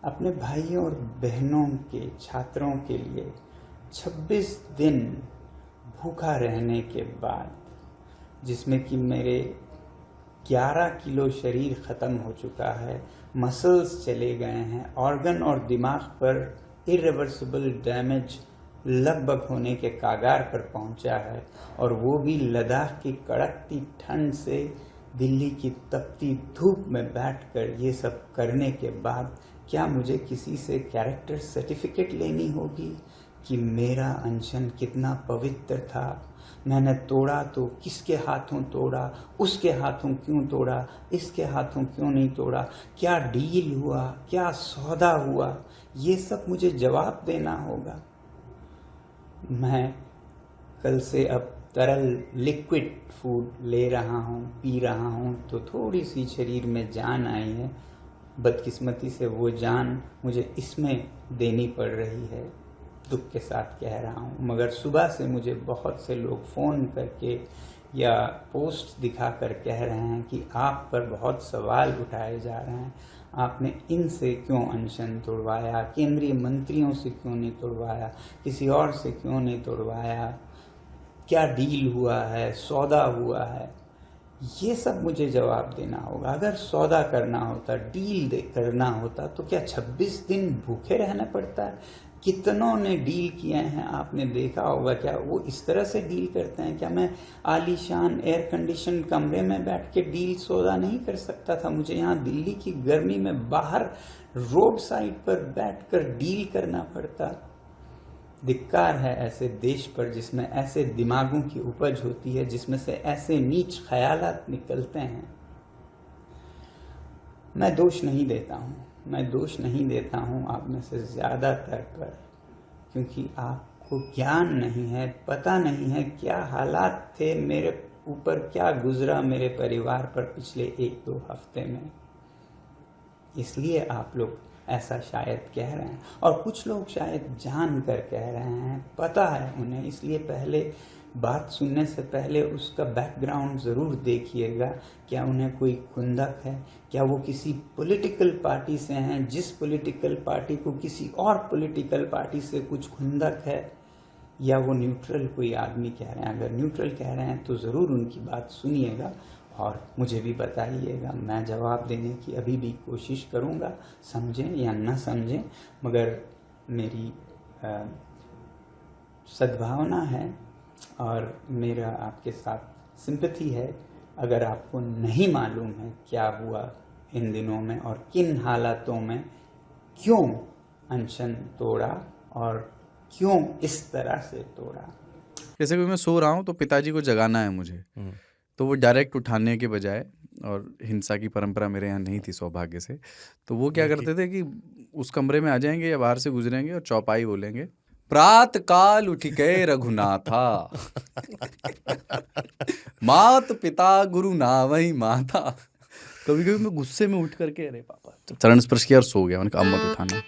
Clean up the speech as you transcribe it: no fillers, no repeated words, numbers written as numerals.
अपने भाइयों और बहनों के छात्रों के लिए 26 दिन भूखा रहने के बाद, जिसमें कि मेरे 11 किलो शरीर ख़त्म हो चुका है, मसल्स चले गए हैं, ऑर्गन और दिमाग पर इरिवर्सिबल डैमेज लगभग होने के कागार पर पहुंचा है, और वो भी लद्दाख की कड़कती ठंड से दिल्ली की तपती धूप में बैठकर ये सब करने के बाद क्या मुझे किसी से कैरेक्टर सर्टिफिकेट लेनी होगी कि मेरा अनशन कितना पवित्र था? मैंने तोड़ा तो किसके हाथों तोड़ा, उसके हाथों क्यों तोड़ा, इसके हाथों क्यों नहीं तोड़ा, क्या डील हुआ, क्या सौदा हुआ, ये सब मुझे जवाब देना होगा। मैं कल से अब तरल लिक्विड फूड ले रहा हूँ, पी रहा हूँ, तो थोड़ी सी शरीर में जान आई है। बदकिस्मती से वो जान मुझे इसमें देनी पड़ रही है, दुख के साथ कह रहा हूँ। मगर सुबह से मुझे बहुत से लोग फ़ोन करके या पोस्ट दिखाकर कह रहे हैं कि आप पर बहुत सवाल उठाए जा रहे हैं, आपने इनसे क्यों अनशन तोड़वाया, केंद्रीय मंत्रियों से क्यों नहीं तोड़वाया, किसी और से क्यों नहीं तोड़वाया, क्या डील हुआ है, सौदा हुआ है। ये सब मुझे जवाब देना होगा। अगर सौदा करना होता, डील करना होता, तो क्या 26 दिन भूखे रहना पड़ता है? कितनों ने डील किए हैं, आपने देखा होगा। क्या वो इस तरह से डील करते हैं? क्या मैं आलीशान एयर कंडीशन कमरे में बैठ के डील सौदा नहीं कर सकता था? मुझे यहाँ दिल्ली की गर्मी में बाहर रोड साइड पर बैठकर डील करना पड़ता। धिक्कार है ऐसे देश पर जिसमें ऐसे दिमागों की उपज होती है, जिसमें से ऐसे नीच ख्यालात निकलते हैं। मैं दोष नहीं देता हूँ आप में से ज़्यादातर पर, क्योंकि आपको ज्ञान नहीं है, पता नहीं है क्या हालात थे मेरे ऊपर, क्या गुजरा मेरे परिवार पर पिछले 1-2 हफ्ते में। इसलिए आप लोग ऐसा शायद कह रहे हैं, और कुछ लोग शायद जान कर कह रहे हैं, पता है उन्हें। इसलिए पहले बात सुनने से पहले उसका बैकग्राउंड ज़रूर देखिएगा। क्या उन्हें कोई खुंदक है? क्या वो किसी पॉलिटिकल पार्टी से हैं, जिस पॉलिटिकल पार्टी को किसी और पॉलिटिकल पार्टी से कुछ खुंदक है? या वो न्यूट्रल कोई आदमी कह रहे हैं? अगर न्यूट्रल कह रहे हैं तो ज़रूर उनकी बात सुनिएगा और मुझे भी बताइएगा। मैं जवाब देने की अभी भी कोशिश करूँगा, समझें या न समझें, मगर मेरी सद्भावना है और मेरा आपके साथ सिंपैथी है। अगर आपको नहीं मालूम है क्या हुआ इन दिनों में और किन हालातों में क्यों अनशन तोड़ा और क्यों इस तरह से तोड़ा। जैसे कि मैं सो रहा हूँ तो पिताजी को जगाना है मुझे, तो वो डायरेक्ट उठाने के बजाय, और हिंसा की परंपरा मेरे यहाँ नहीं थी सौभाग्य से, तो वो क्या करते थे कि उस कमरे में आ जाएंगे या बाहर से गुजरेंगे और चौपाई बोलेंगे, प्रात काल उठ के रघुनाथा मात पिता गुरु नावई माता। कभी कभी मैं गुस्से में उठ करके, अरे पापा, चरण स्पर्श किया और सो गया। मैंने कहा अब मत उठाना।